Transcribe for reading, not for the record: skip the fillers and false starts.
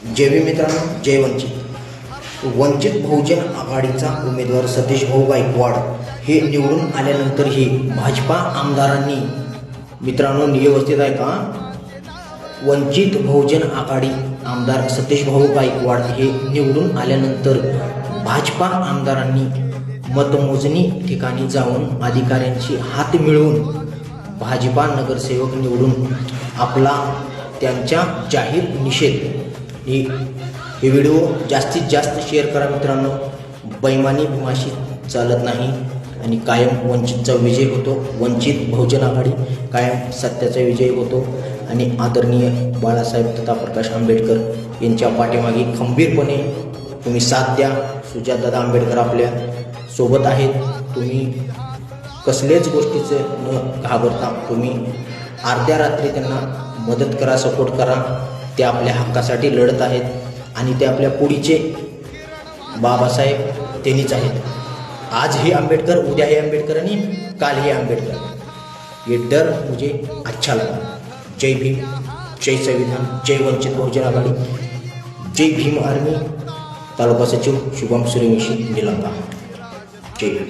जय भीम मित्रांनो, जय वंचित. वंचित बहुजन आघाडीचा उमेदवार सतीश भाऊ गायकवाड हे निवडून आल्यानंतरही भाजपा आमदारांनी, मित्रांनो व्यवस्थित आहे का, वंचित बहुजन आघाडी आमदार सतीश भाऊ गायकवाड हे निवडून आल्यानंतर भाजपा आमदारांनी मतमोजणी ठिकाणी जाऊन अधिकाऱ्यांची हात मिळवून भाजपा नगरसेवक निवडून आपला त्यांच्या जाहीर निषेध. हे व्हिडिओ जास्तीत जास्त शेअर करा मित्रांनो. बैमानी भीमाशी चालत नाही आणि कायम वंचितचा विजय होतो. वंचित बहुजन आघाडी कायम सत्याचा विजय होतो आणि आदरणीय बाळासाहेब तथा प्रकाश आंबेडकर यांच्या पाठीमागे खंबीरपणे तुम्ही साथ द्या. सुजातदादा आंबेडकर आपल्या सोबत आहेत. तुम्ही कसल्याच गोष्टीचं न घाबरता तुम्ही अर्ध्या रात्री त्यांना मदत करा, सपोर्ट करा. ते आपल्या हक्कासाठी लढत आहेत आणि ते आपल्या पुढीचे बाबासाहेब त्यांनीच आहेत. आज हे आंबेडकर, उद्या हे आंबेडकर आणि काल हे आंबेडकर. ये डर मुझे अच्छा लगा. जय भीम, जय संविधान, जय वंचित बहुजन आघाडी, जय भीम आर्मी. तालुका सचिव शुभम सूर्यवंशी, निलंगा. जय भीम.